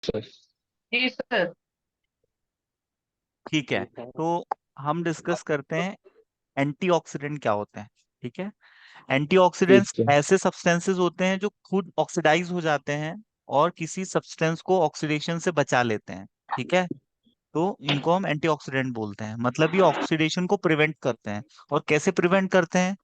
Sir. जी sir. ठीक है, तो हम डिस्कस करते हैं एंटीऑक्सीडेंट क्या होते हैं। ठीक है, एंटीऑक्सीडेंट्स ठीक है। ऐसे सब्सटेंसेस होते हैं जो खुद ऑक्सीडाइज हो जाते हैं और किसी सब्सटेंस को ऑक्सीडेशन से बचा लेते हैं। ठीक है, तो इनको हम एंटीऑक्सीडेंट बोलते हैं, मतलब ये ऑक्सीडेशन को प्रिवेंट करते हैं। और कैसे प्रिवेंट करते हैं?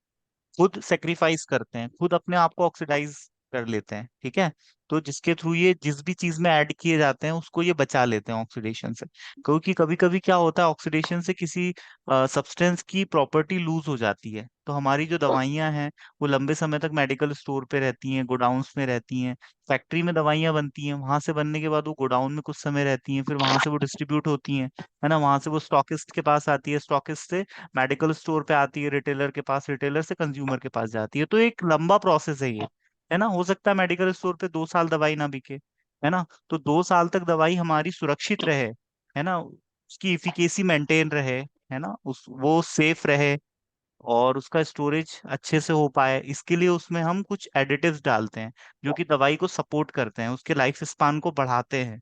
खुद सेक्रीफाइस करते हैं, खुद अपने आप को ऑक्सीडाइज कर लेते हैं। ठीक है, तो जिसके थ्रू ये जिस भी चीज में ऐड किए जाते हैं उसको ये बचा लेते हैं ऑक्सीडेशन से। क्योंकि कभी कभी क्या होता है, ऑक्सीडेशन से किसी सब्सटेंस की प्रॉपर्टी लूज हो जाती है, तो हमारी जो दवाइयां हैं वो लंबे समय तक मेडिकल स्टोर पे रहती हैं, गोडाउन्स में रहती हैं। फैक्ट्री में दवाइयां बनती हैं, वहां से बनने के बाद वो गोडाउन में कुछ समय रहती हैं, फिर वहां से वो डिस्ट्रीब्यूट होती हैं, है ना, वहां से वो स्टॉकिस्ट के पास आती है, स्टॉकिस्ट से मेडिकल स्टोर पे आती है, रिटेलर के पास, रिटेलर से कंज्यूमर के पास जाती है। तो एक लंबा प्रोसेस है ये, है ना। हो सकता है मेडिकल स्टोर पे 2 साल दवाई ना बिके, है ना, तो 2 साल तक दवाई हमारी सुरक्षित रहे, है ना, उसकी इफिकेसी मेंटेन रहे, है ना, उस वो सेफ रहे और उसका स्टोरेज अच्छे से हो पाए, इसके लिए उसमें हम कुछ एडिटिव्स डालते हैं जो कि दवाई को सपोर्ट करते हैं, उसके लाइफ स्पान को बढ़ाते हैं।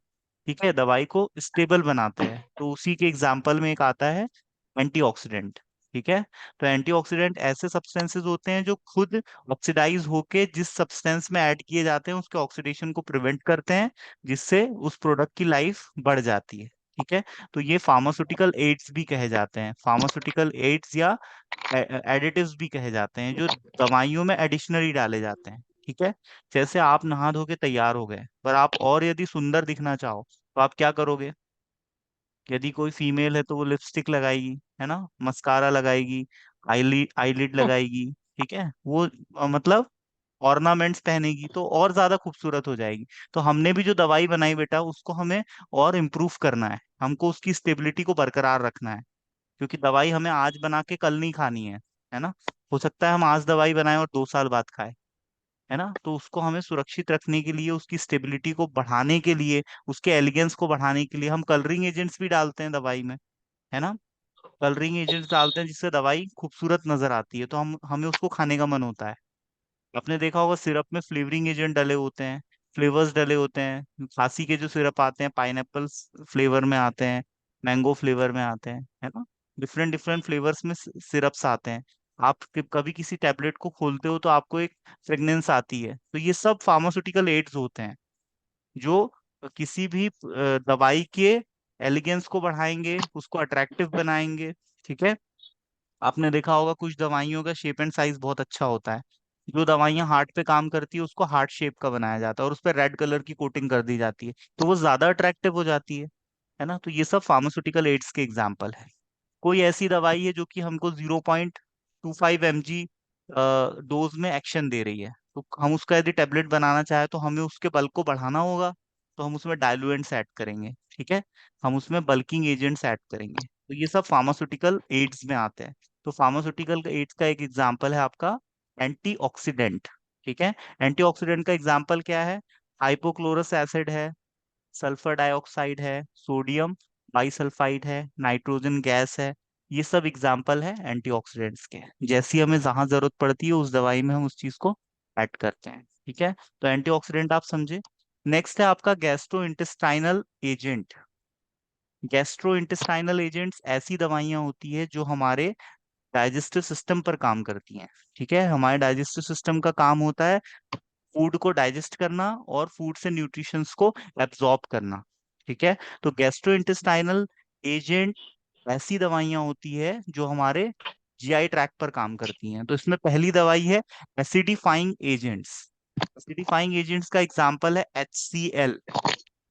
ठीक है, दवाई को स्टेबल बनाते हैं। तो उसी के एग्जाम्पल में एक आता है एंटीऑक्सीडेंट। ठीक है, तो एंटीऑक्सीडेंट ऐसे सब्सटेंसेस होते हैं जो खुद ऑक्सीडाइज होके जिस सब्सटेंस में ऐड किए जाते हैं उसके ऑक्सीडेशन को प्रिवेंट करते हैं, जिससे उस प्रोडक्ट की लाइफ बढ़ जाती है। ठीक है, तो ये फार्मास्यूटिकल एड्स भी कहे जाते हैं, फार्मास्यूटिकल एड्स या एडिटिव्स भी कहे जाते हैं, जो दवाइयों में एडिशनली डाले जाते हैं। ठीक है, जैसे आप नहा धो के तैयार हो गए, पर आप और यदि सुंदर दिखना चाहो तो आप क्या करोगे? यदि कोई फीमेल है तो वो लिपस्टिक लगाएगी, है ना, मस्कारा लगाएगी, आईलिड लगाएगी। ठीक है, वो मतलब ऑर्नामेंट्स पहनेगी तो और ज्यादा खूबसूरत हो जाएगी। तो हमने भी जो दवाई बनाई बेटा उसको हमें और इम्प्रूव करना है, हमको उसकी स्टेबिलिटी को बरकरार रखना है। क्योंकि दवाई हमें आज बना के कल नहीं खानी है ना। हो सकता है हम आज दवाई बनाएं और 2 साल बाद खाएं, है ना, तो उसको हमें सुरक्षित रखने के लिए, उसकी स्टेबिलिटी को बढ़ाने के लिए, उसके एलिगेंस को बढ़ाने के लिए हम कलरिंग एजेंट्स भी डालते हैं दवाई में, है ना। कलरिंग एजेंट्स डालते हैं जिससे दवाई खूबसूरत नजर आती है, तो हम हमें उसको खाने का मन होता है। आपने देखा होगा सिरप में फ्लेवरिंग एजेंट डले होते हैं, फ्लेवर्स डले होते हैं। खांसी के जो सिरप आते हैं पाइनएप्पल फ्लेवर में आते हैं, मैंगो फ्लेवर में आते हैं, है ना, डिफरेंट डिफरेंट फ्लेवर्स में सिरप्स आते हैं। आप कभी किसी टैबलेट को खोलते हो तो आपको एक फ्रेग्रेंस आती है, तो ये सब फार्मास्यूटिकल एड्स होते हैं जो किसी भी दवाई के एलिगेंस को बढ़ाएंगे, उसको अट्रैक्टिव बनाएंगे। ठीक है, आपने देखा होगा कुछ दवाइयों का शेप एंड साइज बहुत अच्छा होता है। जो दवाइयां हार्ट पे काम करती है उसको हार्ट शेप का बनाया जाता है और उस पर रेड कलर की कोटिंग कर दी जाती है, तो वो ज्यादा अट्रैक्टिव हो जाती है ना। तो ये सब फार्मास्यूटिकल एड्स के एग्जाम्पल है। कोई ऐसी दवाई है जो कि हमको 0.25 mg डोज में एक्शन दे रही है, तो हम उसका यदि टेबलेट बनाना चाहे तो हमें उसके बल्क को बढ़ाना होगा, तो हम उसमें डाइल्यूएंट्स ऐड करेंगे। ठीक है, हम उसमें बल्किंग एजेंट्स ऐड करेंगे, तो ये सब फार्मास्यूटिकल एड्स में आते हैं। तो फार्मास्यूटिकल एड्स का एक एग्जाम्पल है आपका एंटीऑक्सीडेंट। ठीक है, एंटीऑक्सीडेंट का एग्जाम्पल क्या है? हाइपोक्लोरस एसिड है, सल्फर डाइऑक्साइड है, सोडियम बाइसल्फाइड है, नाइट्रोजन गैस है। ये सब एग्जाम्पल है एंटीऑक्सीडेंट्स के। जैसी हमें जहां जरूरत पड़ती है उस दवाई में हम उस चीज को ऐड करते हैं। ठीक है, तो एंटीऑक्सीडेंट आप समझे। नेक्स्ट है आपका gastro intestinal agent. Gastro intestinal agents ऐसी दवाइयां होती है जो हमारे डाइजेस्टिव सिस्टम पर काम करती हैं। ठीक है, हमारे डाइजेस्टिव सिस्टम का काम होता है फूड को डाइजेस्ट करना और फूड से न्यूट्रिशंस को एब्जॉर्ब करना। ठीक है, तो गैस्ट्रोइंटेस्टाइनल एजेंट ऐसी दवाइयां होती है जो हमारे जीआई ट्रैक्ट पर काम करती हैं। तो इसमें पहली दवाई है एसिडिफाइंग एजेंट्स। एसिडिफाइंग एजेंट्स का एग्जांपल है HCl।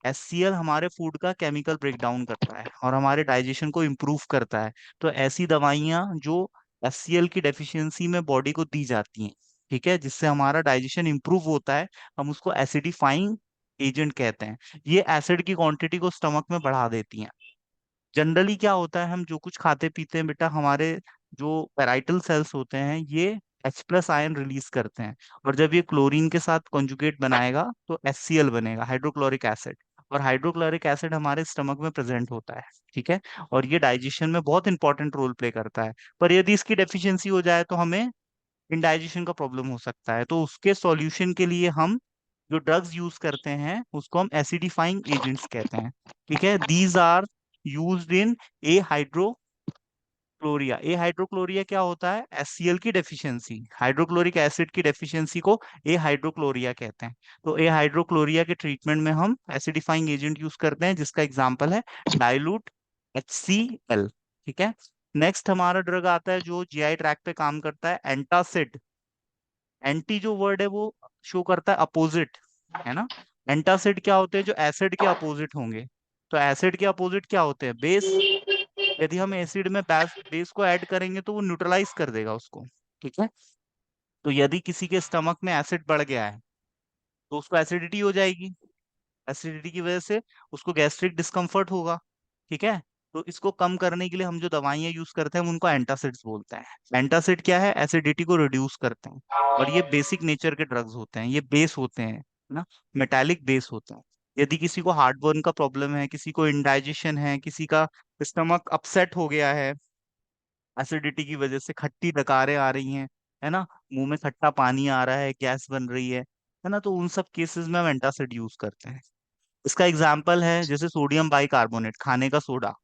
HCl हमारे फूड का केमिकल ब्रेकडाउन करता है और हमारे डाइजेशन को इम्प्रूव करता है। तो ऐसी दवाइयां जो HCl की डेफिशिएंसी में बॉडी को दी जाती हैं, ठीक है, जिससे हमारा डाइजेशन इम्प्रूव होता है, हम उसको एसिडिफाइंग एजेंट कहते हैं। ये एसिड की क्वांटिटी को स्टमक में बढ़ा देती हैं। जनरली क्या होता है, हम जो कुछ खाते पीते हैं बेटा, हमारे जो पैराइटल सेल्स होते हैं ये H+ आयन रिलीज करते हैं, और जब ये क्लोरीन के साथ कॉन्जुगेट बनाएगा तो HCl बनेगा, हाइड्रोक्लोरिक एसिड। और हाइड्रोक्लोरिक एसिड हमारे स्टमक में प्रेजेंट होता है। ठीक है, और ये डाइजेशन में बहुत इंपॉर्टेंट रोल प्ले करता है। पर यदि इसकी डेफिशिएंसी हो जाए तो हमें इंडाइजेशन का प्रॉब्लम हो सकता है, तो उसके सॉल्यूशन के लिए हम जो ड्रग्स यूज करते हैं उसको हम एसिडिफाइंग एजेंट्स कहते हैं। ठीक है, दीज आर यूज्ड इन ए हाइड्रोक्लोरिया। ए हाइड्रोक्लोरिया क्या होता है? HCl की डेफिशिएंसी, हाइड्रोक्लोरिक एसिड की डेफिशिएंसी को ए हाइड्रोक्लोरिया कहते हैं। तो ए हाइड्रोक्लोरिया के ट्रीटमेंट में हम एसिडिफाइंग एजेंट यूज करते हैं, जिसका एग्जांपल है डाइल्यूट HCl। ठीक है, नेक्स्ट हमारा ड्रग आता है जो GI ट्रैक पे काम करता है, एंटासिड। एंटी जो वर्ड है वो शो करता है अपोजिट, है ना। एंटासिड क्या होते हैं? जो एसिड के अपोजिट होंगे। तो एसिड के अपोजिट क्या होते हैं? बेस। यदि हम एसिड में बेस को ऐड करेंगे तो वो न्यूट्रलाइज कर देगा उसको। ठीक है, तो यदि किसी के स्टमक में एसिड बढ़ गया है तो उसको एसिडिटी हो जाएगी। एसिडिटी की वजह से उसको गैस्ट्रिक डिस्कम्फर्ट होगा। ठीक है, तो इसको कम करने के लिए हम जो दवाइयां यूज करते हैं हम उनको एंटासिड्स बोलते हैं। एंटासिड क्या है? एसिडिटी को रिड्यूस करते हैं। और ये बेसिक नेचर के ड्रग्स होते हैं, ये बेस होते हैं ना, मेटालिक बेस होते हैं। यदि किसी को हार्ट बर्न का प्रॉब्लम है, किसी को इंडाइजेशन है, किसी का स्टमक अपसेट हो गया है एसिडिटी की वजह से, खट्टी डकारें आ रही हैं, है ना, मुंह में खट्टा पानी आ रहा है, गैस बन रही है ना, तो उन सब केसेस में हम एंटासिड यूज करते हैं। इसका एग्जाम्पल है जैसे सोडियम बाइकार्बोनेट, खाने का सोडा,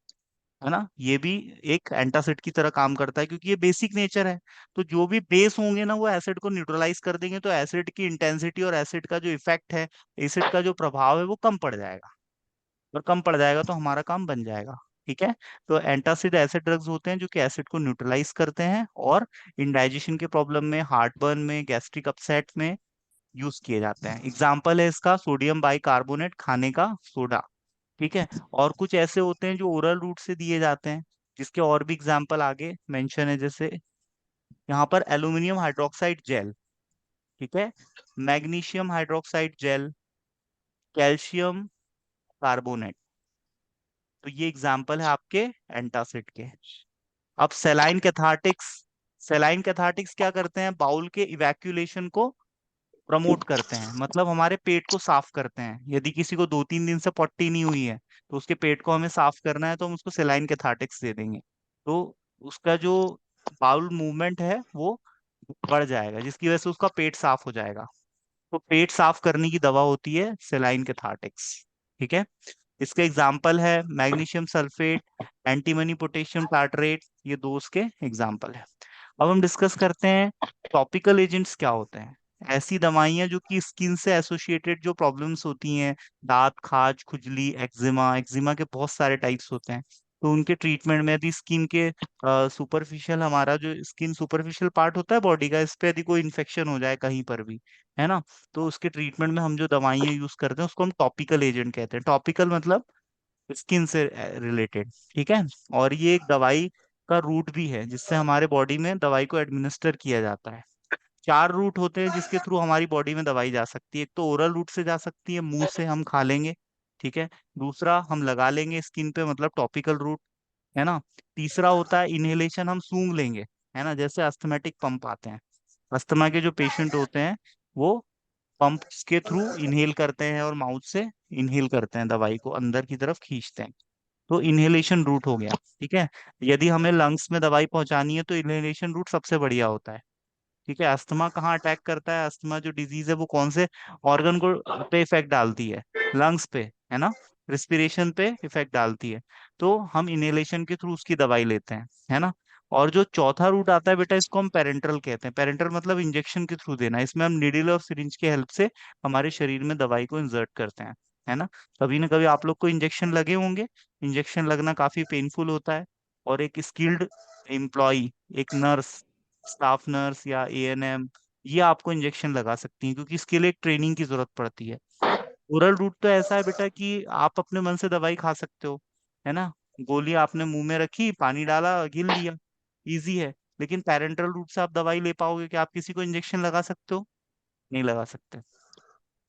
है ना, ये भी एक एंटासिड की तरह काम करता है क्योंकि ये बेसिक नेचर है। तो जो भी बेस होंगे ना वो एसिड को न्यूट्रलाइज कर देंगे, तो एसिड की इंटेंसिटी और एसिड का जो इफेक्ट है, एसिड का जो प्रभाव है वो कम पड़ जाएगा। और कम पड़ जाएगा तो हमारा काम बन जाएगा। ठीक है, तो एंटासिड ऐसे ड्रग्स होते हैं जो कि एसिड को न्यूट्रलाइज करते हैं और इंडाइजेशन के प्रॉब्लम में, हार्ट बर्न में, गैस्ट्रिक अपसेट में यूज किए जाते हैं। एग्जाम्पल है इसका सोडियम बाइकार्बोनेट, खाने का सोडा। ठीक है, और कुछ ऐसे होते हैं जो ओरल रूट से दिए जाते हैं, जिसके और भी एग्जाम्पल आगे मेंशन है, जैसे यहाँ पर एल्यूमिनियम हाइड्रोक्साइड जेल। ठीक है, magnesium hydroxide gel, calcium carbonate. तो ये एग्जाम्पल है आपके एंटासिड के। अब सेलाइन कैथार्टिक्स। सेलाइन कैथार्टिक्स क्या करते हैं? बाउल के इवैक्यूलेशन को प्रमोट करते हैं, मतलब हमारे पेट को साफ करते हैं। यदि किसी को 2-3 दिन से पट्टी नहीं हुई है तो उसके पेट को हमें साफ करना है, तो हम उसको सेलाइन कैथार्टिक्स दे देंगे। तो उसका जो बाउल मूवमेंट है वो बढ़ जाएगा, जिसकी वजह से उसका पेट साफ हो जाएगा। तो पेट साफ करने की दवा होती है सेलाइन कैथार्टिक्स। ठीक है, इसके एग्जाम्पल है magnesium sulphate, antimony potassium tartrate, ये दो उसके एग्जाम्पल है। अब हम डिस्कस करते हैं टॉपिकल एजेंट्स क्या होते हैं। ऐसी दवाइयां जो कि स्किन से एसोसिएटेड जो प्रॉब्लम्स होती हैं, दांत, खाज, खुजली, एक्जिमा। एक्जिमा के बहुत सारे टाइप्स होते हैं, तो उनके ट्रीटमेंट में यदि स्किन के सुपरफिशियल, हमारा जो स्किन सुपरफिशियल पार्ट होता है बॉडी का, इस पे यदि कोई इन्फेक्शन हो जाए कहीं पर भी, है ना, तो उसके ट्रीटमेंट में हम जो दवाइयां यूज करते हैं उसको हम टॉपिकल एजेंट कहते हैं। टॉपिकल मतलब स्किन से रिलेटेड। ठीक है, और ये एक दवाई का रूट भी है जिससे हमारे बॉडी में दवाई को एडमिनिस्टर किया जाता है। 4 रूट होते हैं जिसके थ्रू हमारी बॉडी में दवाई जा सकती है। एक तो ओरल रूट से जा सकती है, मुंह से हम खा लेंगे। ठीक है, दूसरा हम लगा लेंगे स्किन पे, मतलब टॉपिकल रूट, है ना। तीसरा होता है इनहेलेशन, हम सूंघ लेंगे, है ना, जैसे अस्थमेटिक पंप आते हैं। अस्थमा के जो पेशेंट होते हैं वो पंप के थ्रू इनहेल करते हैं और माउथ से इनहेल करते हैं, दवाई को अंदर की तरफ खींचते हैं। तो इनहेलेशन रूट हो गया। ठीक है, यदि हमें लंग्स में दवाई पहुंचानी है तो इनहेलेशन रूट सबसे बढ़िया होता है। ठीक है, अस्थमा कहाँ अटैक करता है? अस्थमा जो डिजीज है वो कौन से ऑर्गन को पे इफेक्ट डालती है? लंग्स पे, है ना, रिस्पिरेशन पे इफेक्ट डालती है। तो हम इनहेलेशन के थ्रू उसकी दवाई लेते हैं, है ना। और जो चौथा रूट आता है बेटा, इसको हम पेरेंटल कहते हैं। पेरेंटल मतलब इंजेक्शन के थ्रू देना। इसमें हम निडिल और सिरिंज की हेल्प से हमारे शरीर में दवाई को इंसर्ट करते हैं, है ना। कभी ना कभी आप लोग को इंजेक्शन लगे होंगे। इंजेक्शन लगना काफी पेनफुल होता है, और एक स्किल्ड एम्प्लॉय, एक नर्स, स्टाफ नर्स या ANM, ये आपको इंजेक्शन लगा सकती हैं, क्योंकि इसके लिए एक ट्रेनिंग की जरूरत पड़ती है। ओरल रूट तो ऐसा है बेटा कि आप अपने मन से दवाई खा सकते हो, है ना। गोली आपने मुंह में रखी, पानी डाला, गिन लिया, इजी है। लेकिन पैरेंटल रूट से आप दवाई ले पाओगे कि आप किसी को इंजेक्शन लगा सकते हो? नहीं लगा सकते,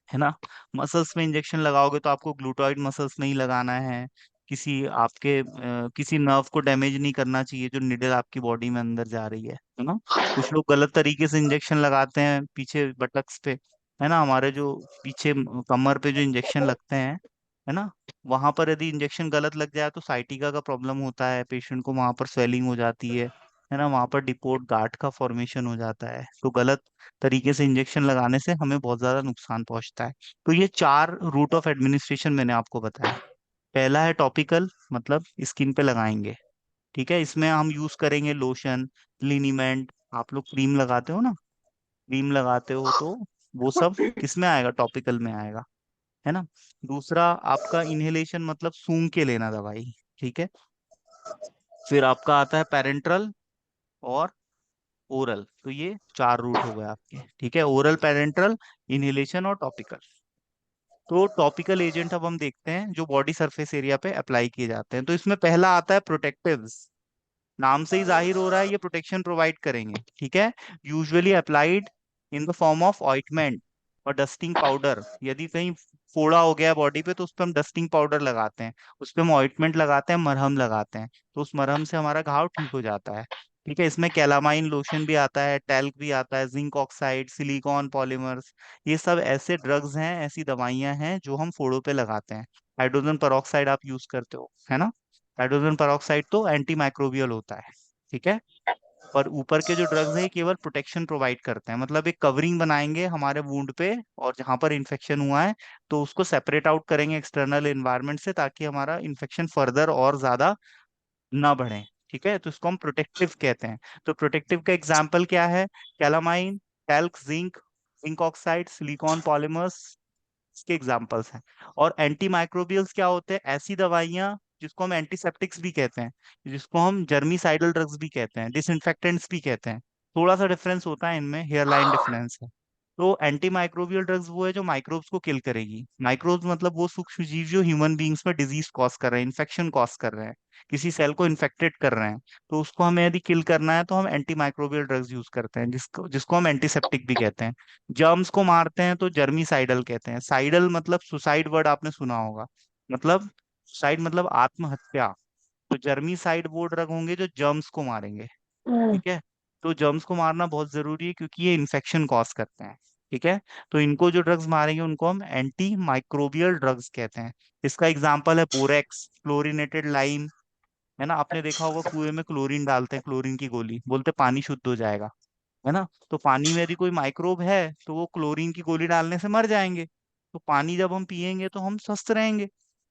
है ना। मसल्स में इंजेक्शन लगाओगे तो आपको ग्लूटोइड मसल्स नहीं लगाना है। किसी नर्व को डैमेज नहीं करना चाहिए जो निडल आपकी बॉडी में अंदर जा रही है ना। कुछ लोग गलत तरीके से इंजेक्शन लगाते हैं पीछे बटक्स पे, है ना, हमारे जो पीछे कमर पे जो इंजेक्शन लगते हैं, है ना, वहां पर यदि इंजेक्शन गलत लग जाए तो साइटिका का प्रॉब्लम होता है, पेशेंट को वहां पर स्वेलिंग हो जाती है। है ना, वहां पर डिपोट गार्ड का फॉर्मेशन हो जाता है। तो गलत तरीके से इंजेक्शन लगाने से हमें बहुत ज्यादा नुकसान पहुंचता है। तो ये 4 रूट ऑफ एडमिनिस्ट्रेशन मैंने आपको बताया। पहला है टॉपिकल, मतलब स्किन पे लगाएंगे। ठीक है, इसमें हम यूज करेंगे लोशन, लिनीमेंट। आप लोग क्रीम लगाते हो ना, क्रीम लगाते हो तो वो सब किस में आएगा, टॉपिकल में आएगा, है ना। दूसरा आपका इनहेलेशन, मतलब सूंघ के लेना दवाई। ठीक है, फिर आपका आता है पेरेंट्रल और ओरल। तो ये 4 रूट हो गए आपके। ठीक है, ओरल, पेरेंट्रल, इनहेलेशन और टॉपिकल। तो टॉपिकल एजेंट अब हम देखते हैं जो बॉडी सरफेस एरिया पे अप्लाई किए जाते हैं। तो इसमें पहला आता है प्रोटेक्टिव्स। नाम से ही जाहिर हो रहा है ये प्रोटेक्शन प्रोवाइड करेंगे। ठीक है, usually applied in the form of ointment और डस्टिंग पाउडर। यदि कहीं फोड़ा हो गया बॉडी पे तो उस पर हम डस्टिंग पाउडर लगाते हैं, उस पर हम ऑइंटमेंट लगाते हैं, मरहम लगाते हैं। तो उस मरहम से हमारा घाव ठीक हो जाता है। ठीक है, इसमें कैलामाइन लोशन भी आता है, टैल्क भी आता है, जिंक ऑक्साइड, सिलिकॉन पॉलीमर्स। ये सब ऐसे ड्रग्स हैं, ऐसी दवाइयां हैं जो हम फोड़ों पे लगाते हैं। हाइड्रोजन पेरोक्साइड आप यूज करते हो, है ना। हाइड्रोजन पेरोक्साइड तो एंटी माइक्रोबियल होता है। ठीक है, पर ऊपर के जो ड्रग्स है ये केवल प्रोटेक्शन प्रोवाइड करते हैं, मतलब एक कवरिंग बनाएंगे हमारे वुंड पे, और जहां पर इन्फेक्शन हुआ है तो उसको सेपरेट आउट करेंगे एक्सटर्नल एनवायरनमेंट से, ताकि हमारा इन्फेक्शन फर्दर और ज्यादा ना बढ़े। ठीक है, तो इसको हम प्रोटेक्टिव कहते हैं। तो प्रोटेक्टिव का एग्जाम्पल क्या है, calamine, talc, zinc, zinc oxide, silicon polymers, इसके एग्जाम्पल्स हैं। और एंटी माइक्रोबियल्स क्या होते हैं, ऐसी दवाइयां जिसको हम एंटीसेप्टिक्स भी कहते हैं, जिसको हम जर्मीसाइडल ड्रग्स भी कहते हैं, डिसइंफेक्टेंट्स भी कहते हैं। थोड़ा सा डिफरेंस होता है इनमें, हेयर लाइन डिफरेंस है। तो एंटी माइक्रोबियल ड्रग्स वो है जो माइक्रोब्स को किल करेगी। माइक्रोब्स मतलब वो सूक्ष्म जीव जो ह्यूमन बींग्स में डिजीज कॉज कर रहे हैं, इन्फेक्शन कॉज कर रहे हैं, किसी सेल को इन्फेक्टेड कर रहे हैं। तो उसको हमें यदि किल करना है तो हम एंटी माइक्रोबियल ड्रग्स यूज करते हैं, जिसको जिसको हम एंटीसेप्टिक भी कहते हैं। जर्म्स को मारते हैं तो जर्मीसाइडल कहते हैं। साइडल मतलब सुसाइड, वर्ड आपने सुना होगा, मतलब सुसाइड मतलब आत्महत्या। तो जर्मीसाइड वो ड्रग होंगे जो जर्म्स को मारेंगे। ठीक है, तो जर्म्स को मारना बहुत जरूरी है क्योंकि ये इन्फेक्शन कॉज करते हैं। ठीक है, तो इनको जो ड्रग्स मारेंगे उनको हम एंटी माइक्रोबियल ड्रग्स कहते हैं। इसका एग्जांपल है बोरेक्स, क्लोरीनेटेड लाइम। है ना, आपने देखा होगा कुएं में क्लोरीन डालते हैं, क्लोरीन की गोली, बोलते पानी शुद्ध हो जाएगा। है ना, तो पानी में यदि कोई माइक्रोब है तो वो क्लोरीन की गोली डालने से मर जाएंगे। तो पानी जब हम पियेंगे तो हम स्वस्थ रहेंगे,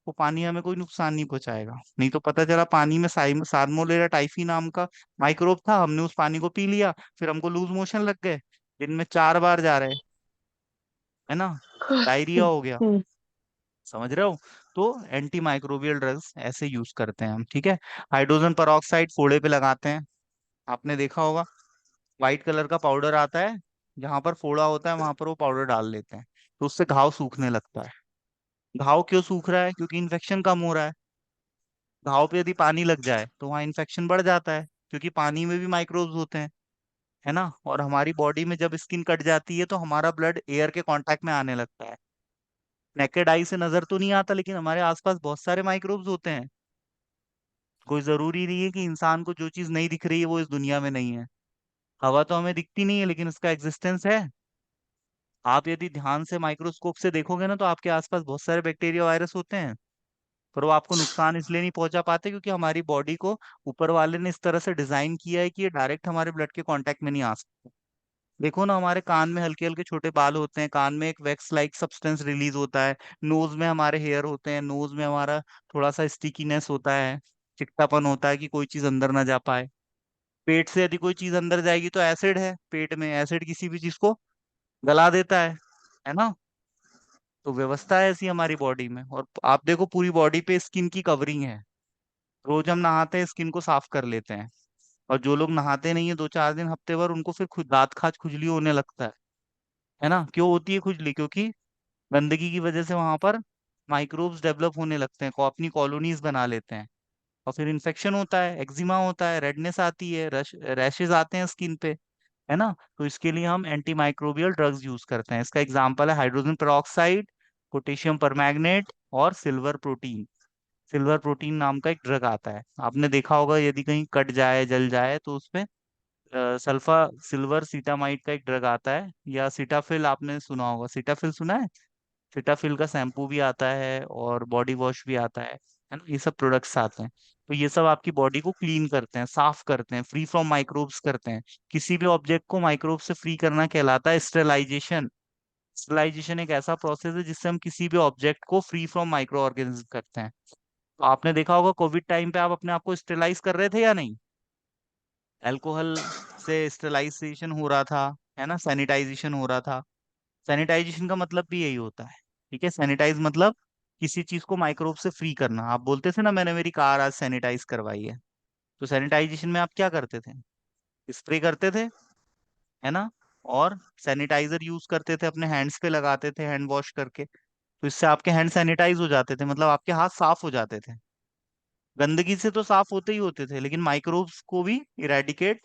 वो पानी हमें कोई नुकसान नहीं पहुंचाएगा। नहीं तो पता चला पानी में साल्मोनेला टाइफी नाम का माइक्रोब था, हमने उस पानी को पी लिया, फिर हमको लूज मोशन लग गए, दिन में 4 बार जा रहे, है ना, डायरिया हो गया। हम्म। समझ रहे हो। तो एंटी माइक्रोबियल ड्रग्स ऐसे यूज करते हैं हम। ठीक है, हाइड्रोजन पेरोक्साइड फोड़े पे लगाते हैं, आपने देखा होगा, व्हाइट कलर का पाउडर आता है, जहां पर फोड़ा होता है वहां पर वो पाउडर डाल लेते हैं, तो उससे घाव सूखने लगता है। घाव क्यों सूख रहा है, क्योंकि इन्फेक्शन कम हो रहा है। घाव पे यदि पानी लग जाए तो वहाँ इन्फेक्शन बढ़ जाता है, क्योंकि पानी में भी माइक्रोब्स होते हैं। है ना, और हमारी बॉडी में जब स्किन कट जाती है तो हमारा ब्लड एयर के कांटेक्ट में आने लगता है। नेकेड आई से नजर तो नहीं आता, लेकिन हमारे आसपास बहुत सारे माइक्रोब्स होते हैं। कोई जरूरी नहीं है कि इंसान को जो चीज नहीं दिख रही है वो इस दुनिया में नहीं है। हवा तो हमें दिखती नहीं है लेकिन उसका एग्जिस्टेंस है। आप यदि ध्यान से माइक्रोस्कोप से देखोगे ना तो आपके आसपास बहुत सारे बैक्टीरिया, वायरस होते हैं, पर वो आपको नुकसान इसलिए नहीं पहुंचा पाते क्योंकि हमारी बॉडी को ऊपर वाले ने इस तरह से डिजाइन किया है कि ये डायरेक्ट हमारे ब्लड के कांटेक्ट में नहीं आ सकते। देखो ना, हमारे कान में हल्के हल्के छोटे बाल होते हैं, कान में एक वैक्स लाइक सब्सटेंस रिलीज होता है, नोज में हमारे हेयर होते हैं, नोज में हमारा थोड़ा सा स्टिकीनेस होता है, चिकटापन होता है कि कोई चीज अंदर ना जा पाए। पेट से यदि कोई चीज अंदर जाएगी तो एसिड है, पेट में एसिड किसी भी चीज को गला देता है ना। तो व्यवस्था है ऐसी हमारी बॉडी में। और आप देखो पूरी बॉडी पे स्किन की कवरिंग है, रोज हम नहाते हैं स्किन को साफ कर लेते हैं। और जो लोग नहाते नहीं है 2-4 दिन, हफ्ते भर, उनको फिर खुद दांत खाज खुजली होने लगता है ना। क्यों होती है खुजली, क्योंकि गंदगी की वजह से वहां पर माइक्रोब्स डेवलप होने लगते हैं, अपनी कॉलोनीज बना लेते हैं, और फिर इन्फेक्शन होता है, एक्जिमा होता है, रेडनेस आती है, रैशेज आते हैं स्किन पे। है ना, तो इसके लिए हम एंटी माइक्रोबियल ड्रग्स यूज करते हैं। इसका एग्जांपल है हाइड्रोजन पेरोक्साइड, पोटेशियम परमैंगनेट और सिल्वर प्रोटीन। सिल्वर प्रोटीन नाम का एक ड्रग आता है, आपने देखा होगा, यदि कहीं कट जाए, जल जाए तो उसमें सल्फा सिल्वर सीटामाइड का एक ड्रग आता है। या सीटाफिल आपने सुना होगा, सीटाफिल सुना है। सीटाफिल का शैम्पू भी आता है और बॉडी वॉश भी आता है। है ना, ये सब प्रोडक्ट्स आते हैं। तो ये सब आपकी बॉडी को क्लीन करते हैं, साफ करते हैं, फ्री फ्रॉम माइक्रोब्स करते हैं। किसी भी ऑब्जेक्ट को माइक्रोब से फ्री करना कहलाता है स्टेरलाइजेशन। स्टेरलाइजेशन एक ऐसा प्रोसेस है जिससे हम किसी भी ऑब्जेक्ट को फ्री फ्रॉम माइक्रो ऑर्गेनिज्म करते हैं। तो आपने देखा होगा कोविड टाइम पे आप अपने आप को स्टेरलाइज कर रहे थे या नहीं? अल्कोहल से स्टेरलाइजेशन हो रहा था, है ना, सैनिटाइजेशन हो रहा था। सैनिटाइजेशन का मतलब भी यही होता है। ठीक है, सैनिटाइज मतलब किसी चीज को माइक्रोब से फ्री करना। आप बोलते थे ना मैंने मेरी कार आज सैनिटाइज करवाई है। तो सैनिटाइजेशन में आप क्या करते थे? स्प्रे करते थे, है ना, और सैनिटाइजर यूज करते थे, अपने हैंड्स पे लगाते थे हैंड वॉश करके। तो इससे आपके हैंड सैनिटाइज हो जाते थे, मतलब आपके हाथ साफ हो जाते थे। गंदगी से तो साफ होते ही होते थे, लेकिन माइक्रोब्स को भी इरेडिकेट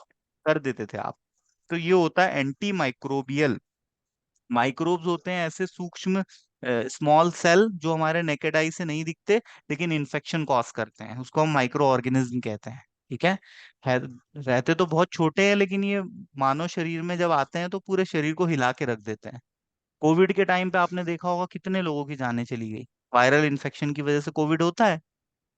कर देते थे आप। तो ये होता है एंटी माइक्रोबियल। माइक्रोब्स होते हैं ऐसे सूक्ष्म स्मॉल सेल जो हमारे नेकेड आई से नहीं दिखते, लेकिन इन्फेक्शन कॉज करते हैं, उसको हम माइक्रो ऑर्गेनिज्म कहते हैं। ठीक है, रहते तो बहुत छोटे हैं, लेकिन ये मानव शरीर में जब आते हैं तो पूरे शरीर को हिला के रख देते हैं। कोविड के टाइम पे आपने देखा होगा कितने लोगों की जानें चली गई। वायरल इन्फेक्शन की वजह से कोविड होता है।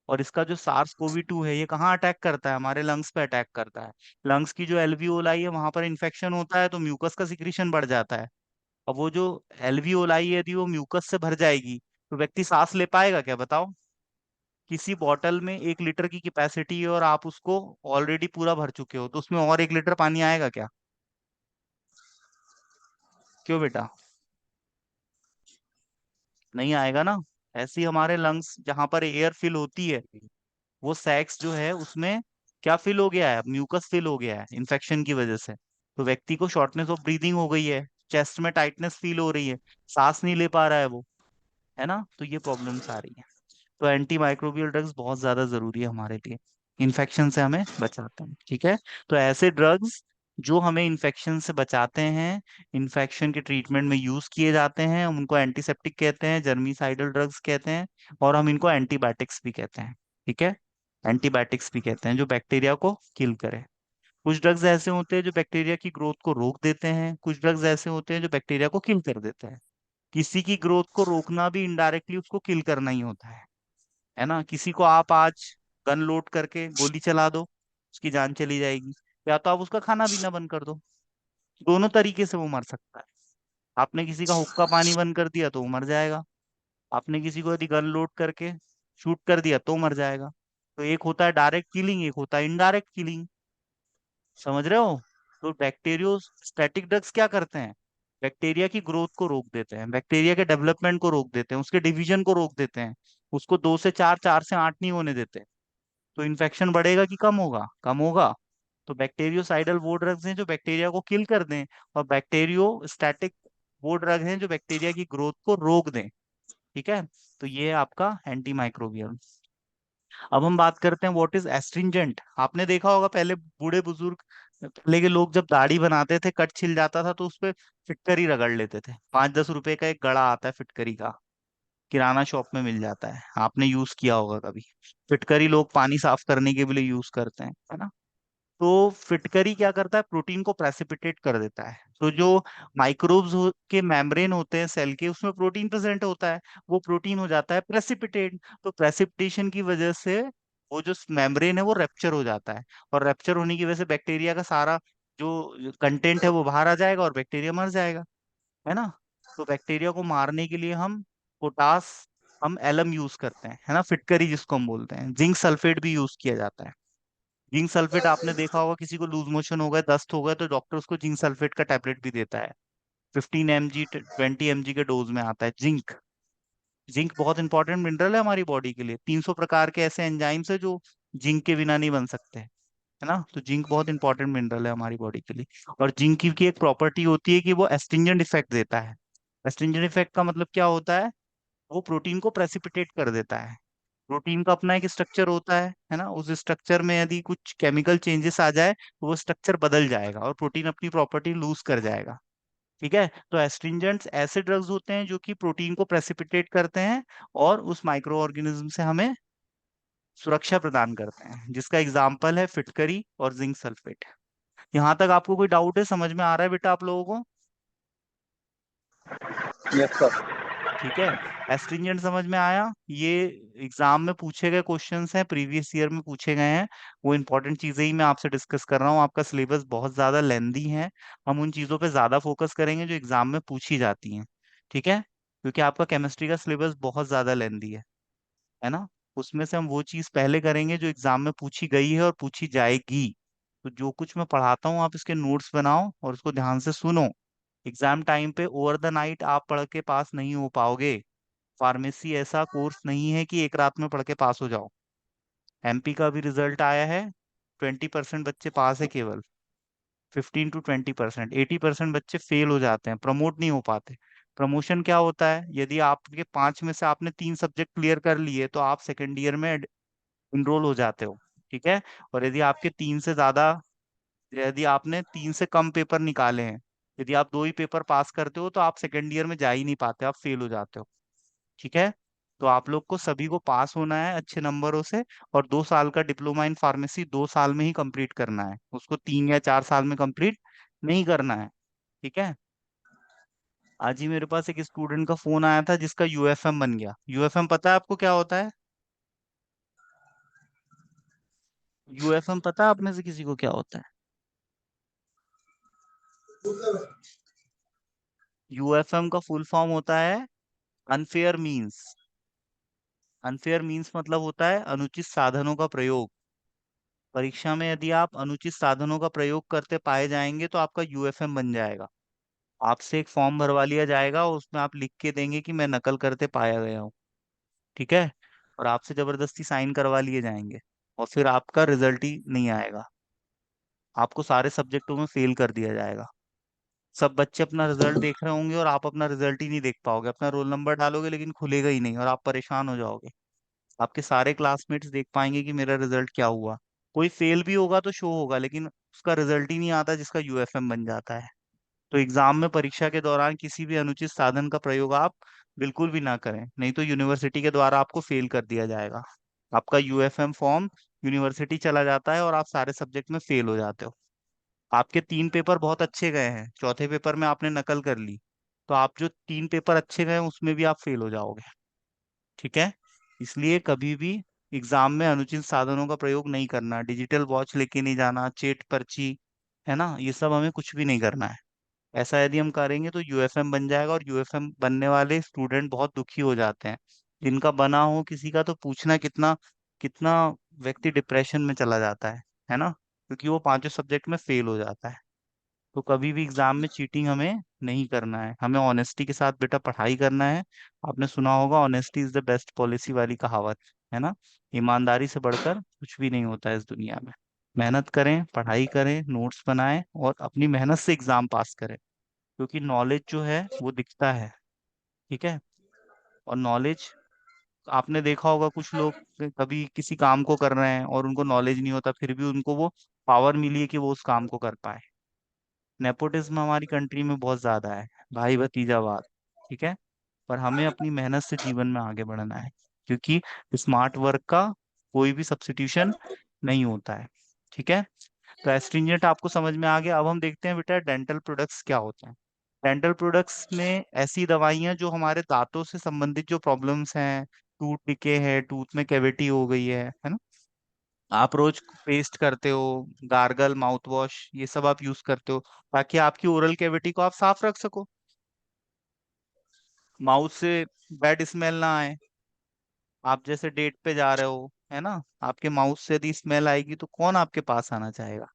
और इसका जो सार्स कोवी 2 है, ये कहाँ अटैक करता है? हमारे लंग्स पे अटैक करता है। लंग्स की जो एल्वियोलाई है वहां पर इन्फेक्शन होता है, तो म्यूकस का सिक्रीशन बढ़ जाता है। अब वो जो एल्वियोलाई है, यदि वो म्यूकस से भर जाएगी तो व्यक्ति सांस ले पाएगा क्या, बताओ? किसी बॉटल में 1 लीटर की कैपेसिटी है और आप उसको ऑलरेडी पूरा भर चुके हो, तो उसमें और 1 लीटर पानी आएगा क्या? क्यों बेटा? नहीं आएगा ना। ऐसे ही हमारे लंग्स जहां पर एयर फिल होती है, वो सैक्स जो है उसमें क्या फिल हो गया है? म्यूकस फिल हो गया है इन्फेक्शन की वजह से। तो व्यक्ति को शॉर्टनेस ऑफ ब्रीदिंग हो गई है, चेस्ट में टाइटनेस फील हो रही है, सांस नहीं ले पा रहा है वो, है ना। तो ये प्रॉब्लम्स आ रही हैं। तो एंटी माइक्रोबियल ड्रग्स बहुत ज्यादा जरूरी है हमारे लिए, इन्फेक्शन से हमें बचाते हैं। ठीक है, तो ऐसे ड्रग्स जो हमें इन्फेक्शन से बचाते हैं, इन्फेक्शन के ट्रीटमेंट में यूज किए जाते हैं, हम उनको एंटीसेप्टिक कहते हैं, जर्मीसाइडल ड्रग्स कहते हैं, और हम इनको एंटीबायोटिक्स भी कहते हैं। ठीक है, एंटीबायोटिक्स भी कहते हैं जो बैक्टीरिया को किल करे। कुछ ड्रग्स ऐसे होते हैं जो बैक्टीरिया की ग्रोथ को रोक देते हैं, कुछ ड्रग्स ऐसे होते हैं जो बैक्टीरिया को किल कर देते हैं। किसी की ग्रोथ को रोकना भी इनडायरेक्टली उसको किल करना ही होता है ना। किसी को आप आज गन लोड करके गोली चला दो, उसकी जान चली जाएगी। या तो आप उसका खाना पीना बंद कर दो, दोनों तरीके से वो मर सकता है। आपने किसी का हुक्का पानी बंद कर दिया तो वो मर जाएगा। आपने किसी को यदि गन लोड करके शूट कर दिया तो मर जाएगा। तो एक होता है डायरेक्ट किलिंग, एक होता है इनडायरेक्ट किलिंग। समझ रहे हो? तो बैक्टीरियो स्टैटिक ड्रग्स क्या करते हैं? बैक्टीरिया की ग्रोथ को रोक देते हैं, बैक्टीरिया के डेवलपमेंट को रोक देते हैं, उसके डिवीजन को रोक देते हैं, उसको 2 से 4, 4 से 8 नहीं होने देते। तो इन्फेक्शन बढ़ेगा कि कम होगा? कम होगा। तो बैक्टीरियोसाइडल वो ड्रग्स हैं जो बैक्टीरिया को किल कर दें, और बैक्टीरियो स्टैटिक वो ड्रग हैं जो बैक्टीरिया की ग्रोथ को रोक दें। ठीक है, तो ये है आपका एंटी माइक्रोबियल। अब हम बात करते हैं व्हाट इज एस्ट्रिंजेंट। आपने देखा होगा पहले बूढ़े बुजुर्ग, पहले के लोग जब दाढ़ी बनाते थे, कट छिल जाता था तो उस पे फिटकरी रगड़ लेते थे। 5-10 रुपए का एक गड़ा आता है फिटकरी का, किराना शॉप में मिल जाता है, आपने यूज किया होगा कभी। फिटकरी लोग पानी साफ करने के लिए यूज करते हैं, है ना। तो फिटकरी क्या करता है? प्रोटीन को प्रेसिपिटेट कर देता है। तो जो माइक्रोब्स के मेम्ब्रेन होते हैं सेल के, उसमें प्रोटीन प्रेजेंट होता है, वो प्रोटीन हो जाता है प्रेसिपिटेट। तो प्रेसिपिटेशन की वजह से वो जो मेम्ब्रेन है वो रेप्चर हो जाता है, और रेप्चर होने की वजह से बैक्टीरिया का सारा जो कंटेंट है वो बाहर आ जाएगा और बैक्टीरिया मर जाएगा, है ना। तो बैक्टीरिया को मारने के लिए हम पोटास, हम एलम यूज करते हैं, है ना, फिटकरी जिसको हम बोलते हैं। जिंक सल्फेट भी यूज किया जाता है। जिंक सल्फेट आपने देखा होगा, किसी को लूज मोशन हो गए, दस्त हो गए, तो डॉक्टर उसको जिंक सल्फेट का टैबलेट भी देता है। 15 mg 20 mg के डोज में आता है जिंक। जिंक बहुत इंपॉर्टेंट मिनरल है हमारी बॉडी के लिए। 300 प्रकार के ऐसे एंजाइम्स है जो जिंक के बिना नहीं बन सकते, है ना। तो जिंक बहुत इंपॉर्टेंट मिनरल है हमारी बॉडी के लिए। और जिंक की एक प्रॉपर्टी होती है कि वो एस्ट्रिंजेंट इफेक्ट देता है। एस्ट्रिंजेंट इफेक्ट का मतलब क्या होता है? वो प्रोटीन को प्रेसिपिटेट कर देता है। प्रोटीन का अपना एक स्ट्रक्चर होता है ना, उस स्ट्रक्चर में यदि कुछ केमिकल चेंजेस आ जाए तो वो स्ट्रक्चर बदल जाएगा और प्रोटीन अपनी प्रॉपर्टी लूज कर जाएगा। ठीक है, तो एस्ट्रिंजेंट्स ऐसे ड्रग्स होते हैं जो कि प्रोटीन को प्रेसिपिटेट करते हैं और उस माइक्रो ऑर्गेनिज्म से हमें सुरक्षा प्रदान करते हैं, जिसका एग्जाम्पल है फिटकरी और जिंक सल्फेट। यहाँ तक आपको कोई डाउट है? समझ में आ रहा है बेटा आप लोगों को? Yes sir. ठीक है। एस्ट्रिंजेंट समझ में आया? ये एग्जाम में पूछे गए क्वेश्चंस हैं, प्रीवियस ईयर में पूछे गए हैं। वो इंपॉर्टेंट चीजें ही मैं आपसे डिस्कस कर रहा हूँ। आपका सिलेबस बहुत ज्यादा लेंदी है। हम उन चीजों पे ज्यादा फोकस करेंगे जो एग्जाम में पूछी जाती हैं। ठीक है, क्योंकि आपका केमिस्ट्री का सिलेबस बहुत ज्यादा लेंदी है ना। उसमें से हम वो चीज पहले करेंगे जो एग्जाम में पूछी गई है और पूछी जाएगी। तो जो कुछ मैं पढ़ाता हूँ, आप इसके नोट्स बनाओ और उसको ध्यान से सुनो। एग्जाम टाइम पे ओवर द नाइट आप पढ़ के पास नहीं हो पाओगे। फार्मेसी ऐसा कोर्स नहीं है कि एक रात में पढ़ के पास हो जाओ। एमपी का भी रिजल्ट आया है, 20% बच्चे पास है केवल। 15 to 20%, 80% बच्चे फेल हो जाते हैं, प्रमोट नहीं हो पाते। प्रमोशन क्या होता है? यदि आपके 5 में से आपने 3 सब्जेक्ट क्लियर कर लिए तो आप सेकेंड ईयर में इनरोल हो जाते हो। ठीक है। और यदि आपके 3 से ज्यादा, यदि आपने 3 से कम पेपर निकाले हैं, यदि आप 2 ही पेपर पास करते हो तो आप सेकेंड ईयर में जा ही नहीं पाते, आप फेल हो जाते हो। ठीक है। तो आप लोग को सभी को पास होना है अच्छे नंबरों से। और 2 साल का डिप्लोमा इन फार्मेसी 2 साल में ही कंप्लीट करना है, उसको 3 या 4 साल में कंप्लीट नहीं करना है। ठीक है। आज ही मेरे पास एक स्टूडेंट का फोन आया था जिसका यूएफएम बन गया। यूएफएम पता है आपको क्या होता है? यूएफएम पता है आप में से किसी को क्या होता है? यूएफएम का फुल फॉर्म होता है अनफेयर मींस। अनफेयर मींस मतलब होता है अनुचित साधनों का प्रयोग। परीक्षा में यदि आप अनुचित साधनों का प्रयोग करते पाए जाएंगे तो आपका यूएफएम बन जाएगा। आपसे एक फॉर्म भरवा लिया जाएगा और उसमें आप लिख के देंगे कि मैं नकल करते पाया गया हूँ। ठीक है। और आपसे जबरदस्ती साइन करवा लिए जाएंगे और फिर आपका रिजल्ट ही नहीं आएगा। आपको सारे सब्जेक्टों में फेल कर दिया जाएगा। सब बच्चे अपना रिजल्ट देख रहे होंगे और आप अपना रिजल्ट ही नहीं देख पाओगे। अपना रोल नंबर डालोगे लेकिन खुलेगा ही नहीं और आप परेशान हो जाओगे। आपके सारे क्लासमेट्स देख पाएंगे कि मेरा रिजल्ट क्या हुआ। कोई फेल भी होगा तो शो होगा, लेकिन उसका रिजल्ट ही नहीं आता जिसका यूएफएम बन जाता है। तो एग्जाम में, परीक्षा के दौरान किसी भी अनुचित साधन का प्रयोग आप बिल्कुल भी ना करें, नहीं तो यूनिवर्सिटी के द्वारा आपको फेल कर दिया जाएगा। आपका यूएफएम फॉर्म यूनिवर्सिटी चला जाता है और आप सारे सब्जेक्ट में फेल हो जाते हो। आपके 3 पेपर बहुत अच्छे गए हैं, चौथे पेपर में आपने नकल कर ली, तो आप जो 3 पेपर अच्छे गए हैं उसमें भी आप फेल हो जाओगे। ठीक है। इसलिए कभी भी एग्जाम में अनुचित साधनों का प्रयोग नहीं करना। डिजिटल वॉच लेके नहीं जाना, चेट पर्ची, है ना, ये सब हमें कुछ भी नहीं करना है। ऐसा यदि हम करेंगे तो यूएफएम बन जाएगा और यूएफएम बनने वाले स्टूडेंट बहुत दुखी हो जाते हैं। जिनका बना हो किसी का तो पूछना कितना कितना व्यक्ति डिप्रेशन में चला जाता है ना, क्योंकि वो पांचों सब्जेक्ट में फेल हो जाता है। तो कभी भी एग्जाम में चीटिंग हमें नहीं करना है, हमें ऑनेस्टी के साथ बेटा पढ़ाई करना है। आपने सुना होगा honesty is the best policy वाली कहावत, है ना। ईमानदारी से बढ़कर कुछ भी नहीं होता है इस दुनिया में। मेहनत करें, पढ़ाई करें, नोट्स बनाएं और अपनी मेहनत से एग्जाम पास करें। क्योंकि नॉलेज जो है वो दिखता है। ठीक है। और नॉलेज, आपने देखा होगा कुछ लोग कभी किसी काम को कर रहे हैं और उनको नॉलेज नहीं होता, फिर भी उनको वो पावर मिली है कि वो उस काम को कर पाए। नेपोटिज्म हमारी कंट्री में बहुत ज्यादा है, भाई भतीजावाद। ठीक है। पर हमें अपनी मेहनत से जीवन में आगे बढ़ना है, क्योंकि स्मार्ट वर्क का कोई भी सब्स्टिट्यूशन नहीं होता है। ठीक है। तो एस्ट्रिंजेंट आपको समझ में आ गया। अब हम देखते हैं बेटा डेंटल प्रोडक्ट्स क्या होते हैं। डेंटल प्रोडक्ट्स में ऐसी दवाइयां जो हमारे दांतों से संबंधित जो प्रॉब्लम्स हैं, टूथ डिके है, टूथ में कैविटी हो गई है ना, आप रोज पेस्ट करते हो, गार्गल, माउथ वॉश, ये सब आप यूज करते हो ताकि आपकी ओरल कैविटी को आप साफ रख सको, माउथ से बैड स्मेल ना आए। आप जैसे डेट पे जा रहे हो, है ना, आपके माउथ से यदि स्मेल आएगी तो कौन आपके पास आना चाहेगा,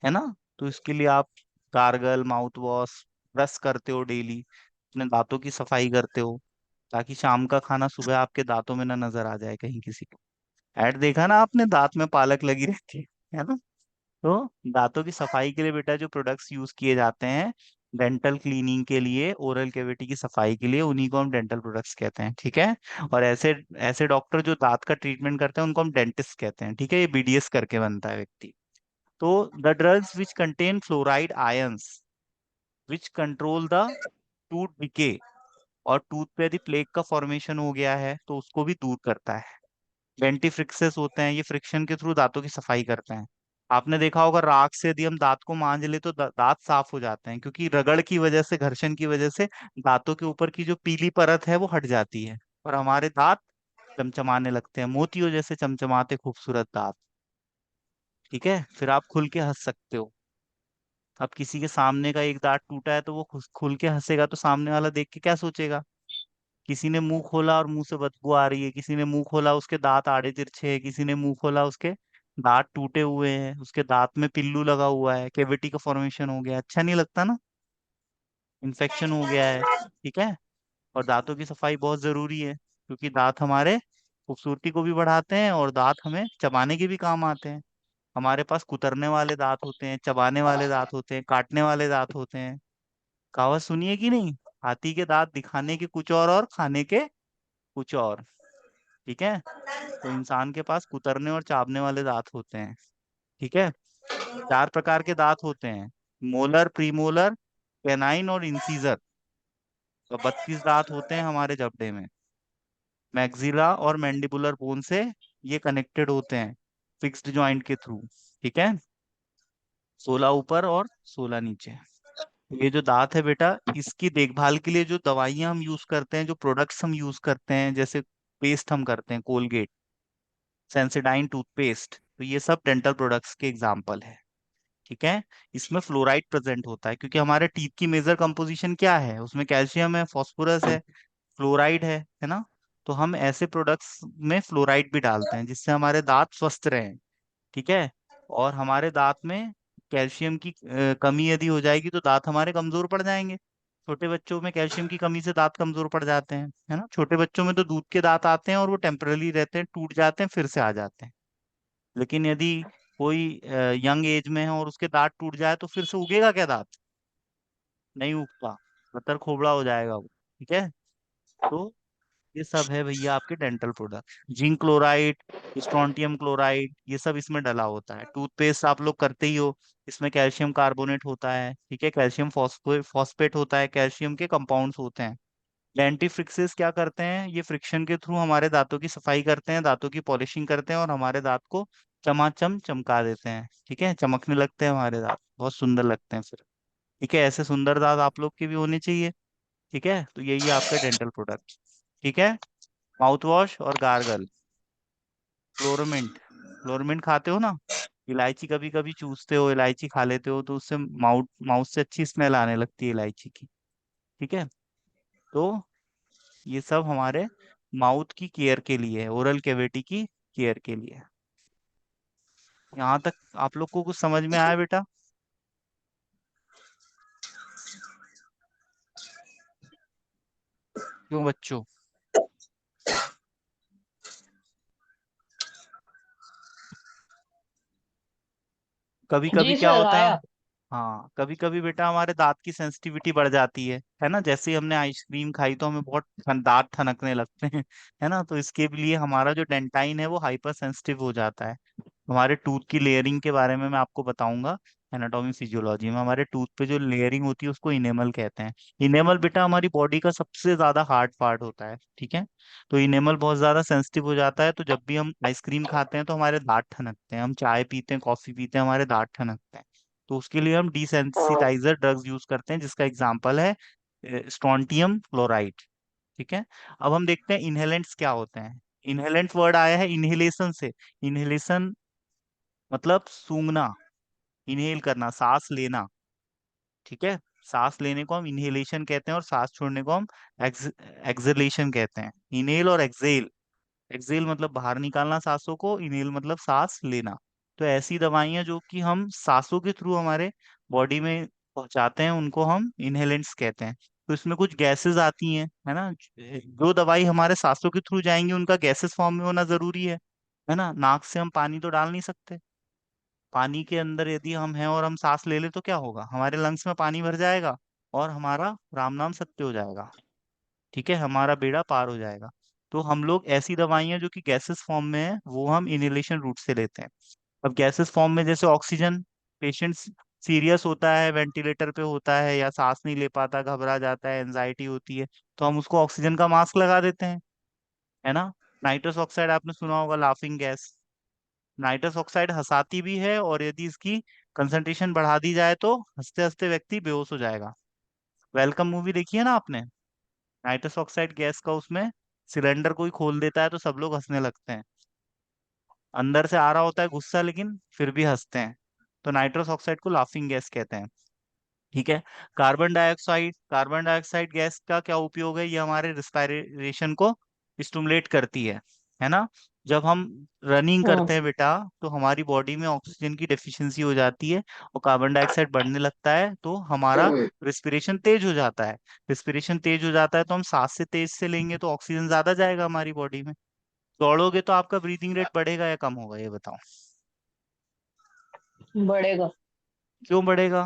है ना। तो इसके लिए आप गार्गल, माउथ वॉश, ब्रश करते हो डेली, अपने दांतों की सफाई करते हो, ताकि शाम का खाना सुबह आपके दांतों में ना नजर आ जाए कहीं किसी को। ऐड देखा ना आपने, दांत में पालक लगी रहती है ना। तो दांतों की सफाई के लिए बेटा जो प्रोडक्ट्स यूज किए जाते हैं डेंटल क्लीनिंग के लिए, ओरल कैविटी की सफाई के लिए, उन्हीं को हम डेंटल प्रोडक्ट्स कहते हैं। ठीक है। और ऐसे ऐसे डॉक्टर जो दांत का ट्रीटमेंट करते हैं उनको हम डेंटिस्ट कहते हैं। ठीक है, ये बीडीएस करके बनता है व्यक्ति। तो the drugs which contain fluoride ions which control the tooth decay, और टूथ पे यदि प्लेक का फॉर्मेशन हो गया है तो उसको भी दूर करता है। डेंटिफ्रिक्सेस होते हैं, ये फ्रिक्शन के थ्रू दांतों की सफाई करते हैं। आपने देखा होगा राख से यदि हम दांत को मांज ले तो दांत साफ हो जाते हैं, क्योंकि रगड़ की वजह से, घर्षण की वजह से दांतों के ऊपर की जो पीली परत है वो हट जाती है, और हमारे दांत चमचमाने लगते हैं, मोतियों जैसे चमचमाते खूबसूरत दांत। ठीक है, फिर आप खुल के हंस सकते हो। अब किसी के सामने का एक दांत टूटा है तो वो खुल के हंसेगा, तो सामने वाला देख के क्या सोचेगा? किसी ने मुंह खोला और मुंह से बदबू आ रही है, किसी ने मुंह खोला उसके दांत आड़े तिरछे है, किसी ने मुंह खोला उसके दांत टूटे हुए हैं, उसके दांत में पिल्लू लगा हुआ है, कैविटी का फॉर्मेशन हो गया, अच्छा नहीं लगता ना, इन्फेक्शन हो गया है। ठीक है। और दांतों की सफाई बहुत जरूरी है, क्योंकि दांत हमारे खूबसूरती को भी बढ़ाते हैं और दांत हमें चबाने के भी काम आते हैं। हमारे पास कुतरने वाले दांत होते हैं, चबाने वाले दांत होते हैं, काटने वाले दांत होते हैं। कहावत सुनिए कि नहीं? हाथी के दांत दिखाने के कुछ और खाने के कुछ और। ठीक है। तो इंसान के पास कुतरने और चाबने वाले दांत होते हैं। ठीक है। चार प्रकार के दांत होते हैं: मोलर, प्रीमोलर, कैनाइन और इंसीजर। तो 32 दांत होते हैं हमारे जबड़े में। मैक्सिला और मैंडिबुलर बोन से ये कनेक्टेड होते हैं फिक्स्ड जॉइंट के थ्रू। ठीक है। 16 ऊपर और 16 नीचे। ये जो दांत है बेटा, इसकी देखभाल के लिए जो दवाइयां हम यूज करते हैं, जो प्रोडक्ट्स हम यूज करते हैं, जैसे पेस्ट हम करते हैं कोलगेट, सेंसोडाइन टूथपेस्ट, तो ये सब डेंटल प्रोडक्ट्स के एग्जाम्पल है। ठीक है। इसमें फ्लोराइड प्रेजेंट होता है, क्योंकि हमारे टीथ की मेजर कंपोजिशन क्या है, उसमें कैल्शियम है, फास्फोरस है, फ्लोराइड है ना। तो हम ऐसे प्रोडक्ट्स में फ्लोराइड भी डालते हैं जिससे हमारे दांत स्वस्थ रहें। ठीक है। और हमारे दांत में कैल्शियम की कमी यदि हो जाएगी तो दांत हमारे कमजोर पड़ जाएंगे। छोटे बच्चों में कैल्शियम की कमी से दांत कमजोर पड़ जाते हैं, है ना। छोटे बच्चों में तो दूध के दांत आते हैं और वो टेम्पररी रहते हैं, टूट जाते हैं फिर से आ जाते हैं। लेकिन यदि कोई यंग एज में है और उसके दांत टूट जाए तो फिर से उगेगा क्या दांत? नहीं उगता, बतर खोबड़ा हो जाएगा वो। ठीक है। तो ये सब है भैया आपके dental product. Zinc chloride, strontium chloride, ये सब इसमें डला होता है। टूथपेस्ट आप लोग करते ही हो, इसमें कैल्शियम कार्बोनेट होता है। ठीक है। कैल्शियम फॉस्फेट होता है, कैल्शियम के कंपाउंड्स होते हैं। डेंटिफ्रिक्सेस क्या करते हैं, ये फ्रिक्शन के थ्रू हमारे दांतों की सफाई करते हैं, दांतों की पॉलिशिंग करते हैं और हमारे दांत को चमाचम चमका देते हैं। ठीक है, चमकने लगते हैं हमारे दांत, बहुत सुंदर लगते हैं फिर। ठीक है, ऐसे सुंदर दांत आप लोग के भी होने चाहिए। ठीक है, तो यही है आपका डेंटल प्रोडक्ट। ठीक है। माउथ वॉश और गार्गल। फ्लोरमिंट, फ्लोरमिंट खाते हो ना? इलायची कभी कभी चूसते हो, इलायची खा लेते हो तो उससे माउथ माउथ से अच्छी स्मेल आने लगती है इलायची की। ठीक है। तो ये सब हमारे माउथ की केयर के लिए है, ओरल कैविटी की केयर के लिए। यहाँ तक आप लोग को कुछ समझ में आया बेटा? क्यों बच्चों? कभी कभी जी क्या सर होता है, आया। हाँ कभी कभी बेटा हमारे दांत की सेंसिटिविटी बढ़ जाती है ना। जैसे ही हमने आइसक्रीम खाई तो हमें बहुत दांत ठनकने लगते हैं, है ना। तो इसके लिए हमारा जो डेंटाइन है वो हाइपर सेंसिटिव हो जाता है। हमारे टूथ की लेयरिंग के बारे में मैं आपको बताऊंगा। एनाटॉमी फिजियोलॉजी में हमारे टूथ पे जो लेयरिंग होती है उसको इनेमल कहते हैं। इनेमल बेटा हमारी बॉडी का सबसे ज्यादा हार्ड पार्ट होता है। ठीक है। तो इनेमल बहुत ज्यादा सेंसिटिव हो जाता है, तो जब भी हम आइसक्रीम खाते हैं तो हमारे दांत ठनकते हैं, हम चाय पीते हैं, कॉफी पीते हैं, हमारे दांत ठनकते हैं। तो उसके लिए हम डिसेंसिटाइजर ड्रग्स यूज करते हैं, जिसका एग्जाम्पल है स्ट्रोंटियम क्लोराइड। ठीक है। अब हम देखते हैं इनहेलेंट्स क्या होते हैं। इनहेलेंट वर्ड आया है इनहेलेशन से। इनहेलेशन मतलब सूंघना, इनहेल करना, सांस लेना। ठीक है। सांस लेने को हम इनहेलेशन कहते हैं और सांस छोड़ने को हम एक्सलेशन कहते हैं। इनहेल और एक्सेल, एक्सेल मतलब बाहर निकालना सांसों को, इनहेल मतलब सांस लेना। तो ऐसी दवाइयां जो कि हम सांसों के थ्रू हमारे बॉडी में पहुंचाते हैं उनको हम इनहेलेंट्स कहते हैं। तो इसमें कुछ गैसेस आती हैं, है ना। जो दवाई हमारे सांसों के थ्रू जाएंगी उनका गैसेस फॉर्म में होना जरूरी है ना। नाक से हम पानी तो डाल नहीं सकते। पानी के अंदर यदि हम हैं और हम सांस ले ले तो क्या होगा, हमारे लंग्स में पानी भर जाएगा और हमारा राम नाम सत्य हो जाएगा। ठीक है, हमारा बेड़ा पार हो जाएगा। तो हम लोग ऐसी दवाइयां जो कि गैसेस फॉर्म में है वो हम इनहेलेशन रूट से लेते हैं। अब गैसेस फॉर्म में जैसे ऑक्सीजन, पेशेंट सीरियस होता है, वेंटिलेटर पे होता है या सांस नहीं ले पाता, घबरा जाता है, एंजाइटी होती है, तो हम उसको ऑक्सीजन का मास्क लगा देते हैं, है ना। नाइट्रस ऑक्साइड आपने सुना होगा, लाफिंग गैस। नाइट्रस ऑक्साइड हंसाती भी है, और यदि इसकी कंसंट्रेशन बढ़ा दी जाए तो हंसते हंसते व्यक्ति बेहोश हो जाएगा। वेलकम मूवी देखी है ना आपने? नाइट्रस ऑक्साइड गैस का उसमें सिलेंडर कोई खोल देता है तो सब लोग हंसने लगते हैं। अंदर से आ रहा होता है गुस्सा, लेकिन फिर भी हंसते हैं। तो नाइट्रस ऑक्साइड को लाफिंग गैस कहते हैं। ठीक है। कार्बन डाइऑक्साइड गैस का क्या उपयोग है? ये हमारे रिस्पायरेशन को स्टिमुलेट करती है ना? जब हम रनिंग हम्म। करते हैं बेटा, तो हमारी बॉडी में ऑक्सीजन की डेफिशिएंसी हो जाती है और कार्बन डाइऑक्साइड बढ़ने लगता है, तो हमारा रिस्पिरेशन तेज हो जाता है। रिस्पिरेशन तेज हो जाता है तो हम सांस से तेज से लेंगे तो ऑक्सीजन ज्यादा जाएगा हमारी बॉडी में। दौड़ोगे तो आपका ब्रीदिंग रेट बढ़ेगा या कम होगा, ये बताओ? बढ़ेगा। क्यों बढ़ेगा?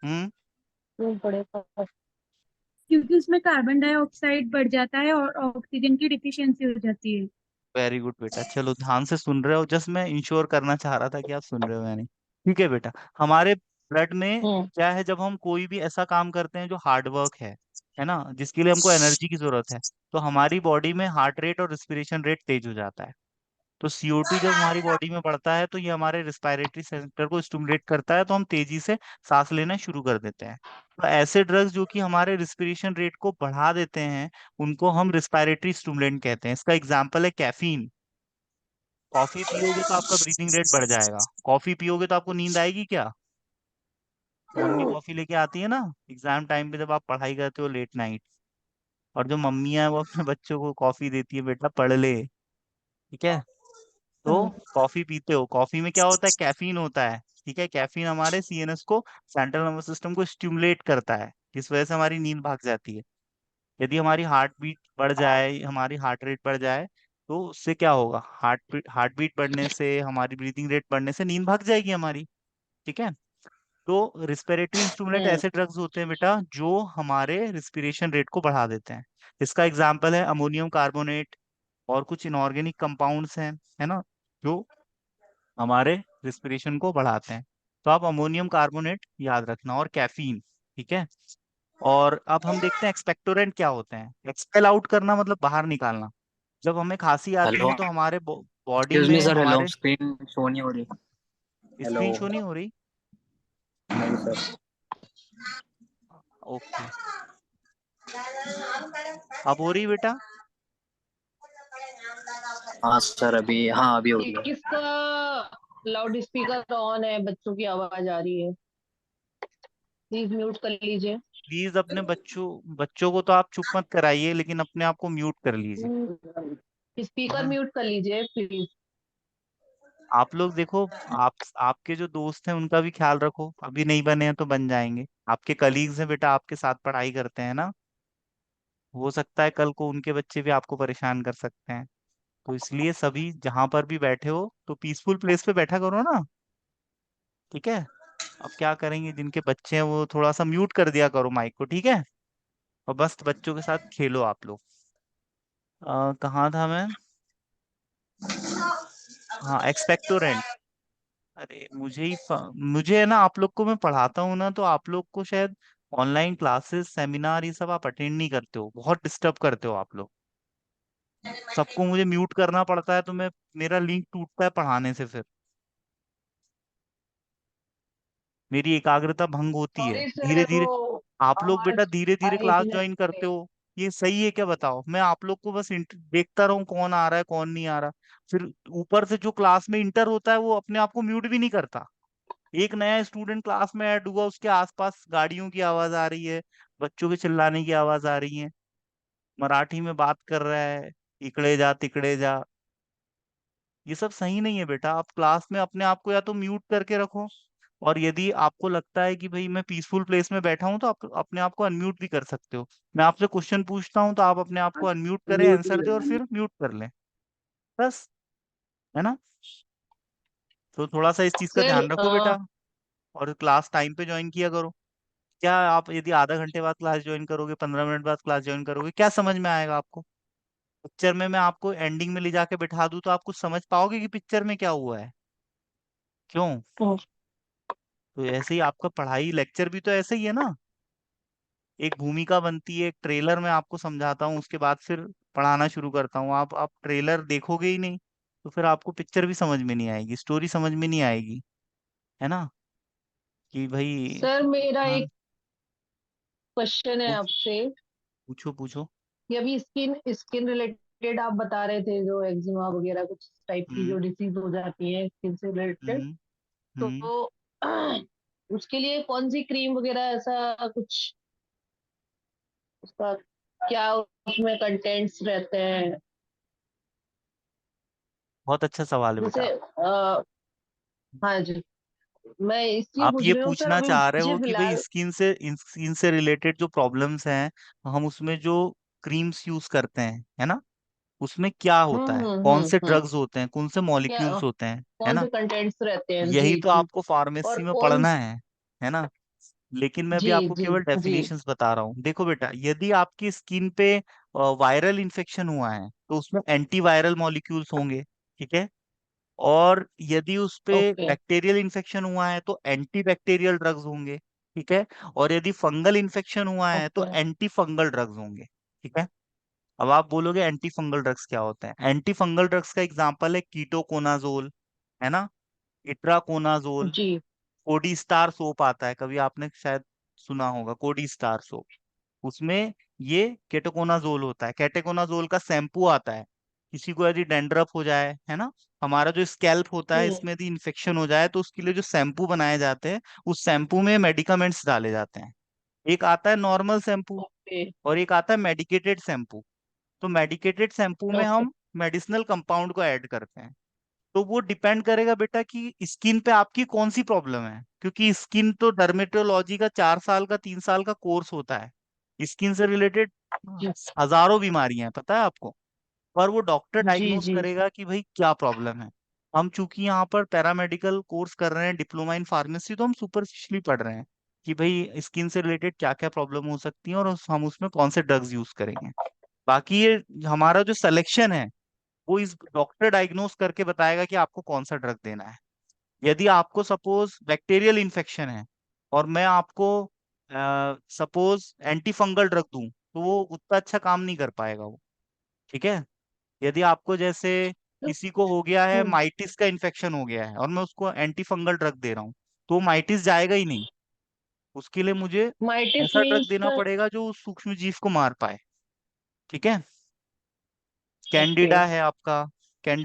हम्म। क्यों बढ़ेगा? क्योंकि उसमें कार्बन डाइऑक्साइड बढ़ जाता है और ऑक्सीजन की डिफिशियंसी हो जाती है। वेरी गुड बेटा, चलो ध्यान से सुन रहे हो। जस्ट मैं इंश्योर करना चाह रहा था कि आप सुन रहे हो या नहीं। ठीक है बेटा। हमारे ब्लड में हम्म। क्या है, जब हम कोई भी ऐसा काम करते हैं जो हार्ड वर्क है ना, जिसके लिए हमको एनर्जी की जरूरत है, तो हमारी बॉडी में हार्ट रेट और रिस्पिरेशन रेट तेज हो जाता है। तो CO2 जब हमारी बॉडी में बढ़ता है तो ये हमारे रिस्पायरेटरी सेंटर को स्टिमुलेट करता है, तो हम तेजी से सांस लेना शुरू कर देते हैं। तो ऐसे ड्रग्स जो कि हमारे रिस्पिरेशन रेट को बढ़ा देते हैं, उनको हम रिस्पायरेटरी स्टिमुलेंट कहते हैं। इसका एग्जाम्पल है कैफीन। कॉफी पियोगे तो आपका ब्रीदिंग रेट बढ़ जाएगा। कॉफी पियोगे तो आपको नींद आएगी क्या? मम्मी कॉफी लेके आती है ना एग्जाम टाइम पे, जब आप पढ़ाई करते हो लेट नाइट, और जो मम्मियां हैं वो अपने बच्चों को कॉफी देती है, बेटा पढ़ ले। ठीक है। तो हम्म। कॉफी पीते हो, कॉफी में क्या होता है? कैफीन होता है। ठीक है। कैफीन हमारे CNS को, सेंट्रल नर्वस सिस्टम को स्टिमुलेट करता है, जिस वजह से हमारी नींद भाग जाती है। यदि हमारी हार्ट बीट बढ़ जाए, हमारी हार्ट रेट बढ़ जाए, तो उससे क्या होगा? हार्ट बीट बढ़ने से, हमारी ब्रीदिंग रेट बढ़ने से नींद भाग जाएगी हमारी। ठीक है। तो रिस्पिरेटरी स्टिमुलेंट हम्म। ऐसे ड्रग्स होते हैं बेटा जो हमारे रिस्पिरेशन रेट को बढ़ा देते हैं। इसका एग्जाम्पल है अमोनियम कार्बोनेट, और कुछ इनऑर्गेनिक कंपाउंड्स हैं, है ना, जो हमारे रिस्पिरेशन को बढ़ाते हैं। तो आप अमोनियम कार्बोनेट याद रखना, और कैफीन। ठीक है। और अब हम देखते हैं एक्सपेक्टोरेंट क्या होते हैं। एक्सपेल आउट करना मतलब बाहर निकालना। जब हमें खांसी आती हेलो। है तो हमारे बॉडी एक्सक्यूज मी में सर, हेलो, हमारे स्क्रीन शो नहीं हो रही। हेलो। स्क्रीन शो नहीं हो रही? नहीं सर। ओके। अब हो रही बेटा? हाँ सर, अभी, हाँ अभी हो रही है। इसका लाउड स्पीकर ऑन है, बच्चों की आवाज आ रही है। प्लीज म्यूट कर लीजिए। प्लीज अपने बच्चों को तो आप चुप मत कराइए, लेकिन अपने आप को म्यूट कर लीजिए। है स्पीकर ना? म्यूट कर लीजिए प्लीज। आप लोग देखो, आप आपके जो दोस्त हैं उनका भी ख्याल रखो। अभी नहीं बने हैं तो बन जाएंगे। आपके कलीग्स हैं बेटा, आपके साथ पढ़ाई करते हैं ना, हो सकता है कल को उनके बच्चे भी आपको परेशान कर सकते हैं। तो इसलिए सभी जहां पर भी बैठे हो तो पीसफुल प्लेस पे बैठा करो ना। ठीक है। अब क्या करेंगे, जिनके बच्चे हैं वो थोड़ा सा म्यूट कर दिया करो माइक को। ठीक है। और बस बच्चों के साथ खेलो आप लोग। कहाँ था मैं? हाँ, एक्सपेक्टोरेंट। अरे मुझे है ना, आप लोग को मैं पढ़ाता हूँ ना, तो आप लोग को शायद ऑनलाइन क्लासेस सेमिनार ये सब आप अटेंड नहीं करते हो, बहुत डिस्टर्ब करते हो आप लोग। सबको मुझे म्यूट करना पड़ता है, तो मैं मेरा लिंक टूटता है पढ़ाने से, फिर मेरी एकाग्रता भंग होती है सॉरी धीरे सर, धीरे। वो आप लोग बेटा आवाज धीरे आ धीरे रही क्लास थी ना ज्वाइन करते इसलिए। हो। ये सही है क्या, बताओ? मैं आप लोग को बस देखता रहूं कौन आ रहा है कौन नहीं आ रहा। फिर ऊपर से जो क्लास में इंटर होता है वो अपने आप को म्यूट भी नहीं करता। एक नया स्टूडेंट क्लास में ऐड हुआ, उसके आसपास गाड़ियों की आवाज आ रही है, बच्चों के चिल्लाने की आवाज आ रही है, मराठी में बात कर रहा है, इकड़े जा तिकड़े जा। ये सब सही नहीं है बेटा। आप क्लास में अपने आप को या तो म्यूट करके रखो, और यदि आपको लगता है कि भाई मैं पीसफुल प्लेस में बैठा हूं तो आप अपने आप को अनम्यूट भी कर सकते हो। मैं आपसे क्वेश्चन पूछता हूं तो आप अपने आप को अनम्यूट करें, म्यूट ही आंसर दे और करना है। फिर म्यूट कर लें। बस। है ना? तो थोड़ा सा इस चीज का सर ध्यान रखो बेटा। और क्लास टाइम पे ज्वाइन किया करो। क्या आप यदि आधा घंटे बाद क्लास ज्वाइन करोगे, 15 मिनट बाद क्लास ज्वाइन करोगे, क्या समझ में आएगा आपको? पिक्चर में मैं आपको एंडिंग में ले जाके बिठा दूं तो आप कुछ समझ पाओगे कि पिक्चर में क्या हुआ है? क्यों? तो ऐसे ही आपका पढ़ाई लेक्चर भी तो ऐसे ही है ना। एक भूमिका बनती है, एक ट्रेलर में आपको समझाता हूँ, उसके बाद फिर पढ़ाना शुरू करता हूँ। आप ट्रेलर देखोगे ही नहीं तो फिर आपको पिक्चर भी समझ में नहीं आएगी, स्टोरी समझ में नहीं आएगी, है ना, कि भाई। सर मेरा हाँ, एक क्वेश्चन है पूछ आपसे पूछो पूछो। कि अभी स्किन स्किन रिलेटेड आप बता रहे थे, जो एक्जिमा वगैरह कुछ टाइप की हम्म जो डिसीज हो जाती है स्किन से रिलेटेड, हम्म तो हम्म उसके लिए कौन सी क्रीम वगैरह ऐसा कुछ, उसका क्या उसमें कंटेंट्स रहते हैं? बहुत अच्छा सवाल है जैसे बेटा। हाँ जी, मैं इसलिए आप पूछ ये रही हूँ सर, पूछना अभी चाह रहे मुझे हो कि भाई फिलहाल। स्किन से रिलेटेड जो प्रॉब्लम्स हैं, हम उसमें जो क्रीम्स यूज करते हैं, है ना, उसमें क्या होता है, कौन से हम्म। ड्रग्स होते हैं, कौन से क्या मॉलिक्यूल्स होते हैं, है कौन ना। से कंटेंट्स रहते हैं? यही जी तो जी। आपको फार्मेसी और में कौन पढ़ना है ना। लेकिन मैं भी जी आपको जी केवल जी। डेफिनेशंस बता रहा हूँ। देखो बेटा, यदि आपकी स्किन पे वायरल इन्फेक्शन हुआ है तो उसमें एंटीवायरल मॉलिक्यूल्स होंगे, ठीक है। और यदि उस पे ओके बैक्टीरियल इन्फेक्शन हुआ है तो एंटी बैक्टीरियल ड्रग्स होंगे, ठीक है। और यदि फंगल इन्फेक्शन हुआ है तो ओके। एंटी फंगल ड्रग्स होंगे, ठीक है। अब आप बोलोगे एंटी फंगल ड्रग्स क्या होते हैं। एंटी फंगल ड्रग्स का एग्जांपल है कीटोकोनाजोल, है ना, इट्राकोनाजोल। जी। कोडी स्टार सोप आता है, कभी आपने शायद सुना होगा, कोडी स्टार सोप। उसमें ये केटोकोनाजोल होता है। केटोकोनाजोल का शैम्पू आता है। किसी को यदि डेंड्रफ हो जाए, है ना, हमारा जो स्कैल्प होता है हम्म। इसमें यदि इन्फेक्शन हो जाए तो उसके लिए जो शैम्पू बनाए जाते हैं, उस शैम्पू में मेडिकामेंट्स डाले जाते हैं। एक आता है नॉर्मल शैम्पू ओके और एक आता है मेडिकेटेड शैम्पू। तो मेडिकेटेड शैम्पू में ओके। हम मेडिसिनल कंपाउंड को ऐड करते हैं। तो वो डिपेंड करेगा बेटा कि स्किन पे आपकी कौन सी प्रॉब्लम है, क्योंकि स्किन तो डर्मेटोलॉजी का 4 साल का 3 साल का कोर्स होता है। स्किन से रिलेटेड जी हजारों बीमारियां हैं, पता है आपको। पर वो डॉक्टर जी डायग्नोस जी। करेगा कि भाई क्या प्रॉब्लम है। हम चूंकि यहाँ पर पैरामेडिकल कोर्स कर रहे हैं, डिप्लोमा इन फार्मेसी, तो हम सुपरफिशियली पढ़ रहे हैं कि भाई स्किन से रिलेटेड क्या क्या प्रॉब्लम हो सकती है और हम उसमें कौन से ड्रग्स यूज करेंगे। बाकी ये हमारा जो सिलेक्शन है वो इस डॉक्टर डायग्नोस करके बताएगा कि आपको कौन सा ड्रग देना है। यदि आपको सपोज बैक्टीरियल इन्फेक्शन है और मैं आपको सपोज एंटी फंगल ड्रग दूं तो वो उतना अच्छा काम नहीं कर पाएगा वो, ठीक है। यदि आपको जैसे किसी को हो गया है, हम्म। माइटिस का इन्फेक्शन हो गया है और मैं उसको एंटी फंगल ड्रग दे रहा हूँ, तो माइटिस जाएगा ही नहीं। उसके लिए मुझे माइटिस ऐसा ड्रग मीन्स? देना पड़ेगा जो उस सूक्ष्म जीव को मार पाए, ठीक है। ओके। कैंडिडा है आपका,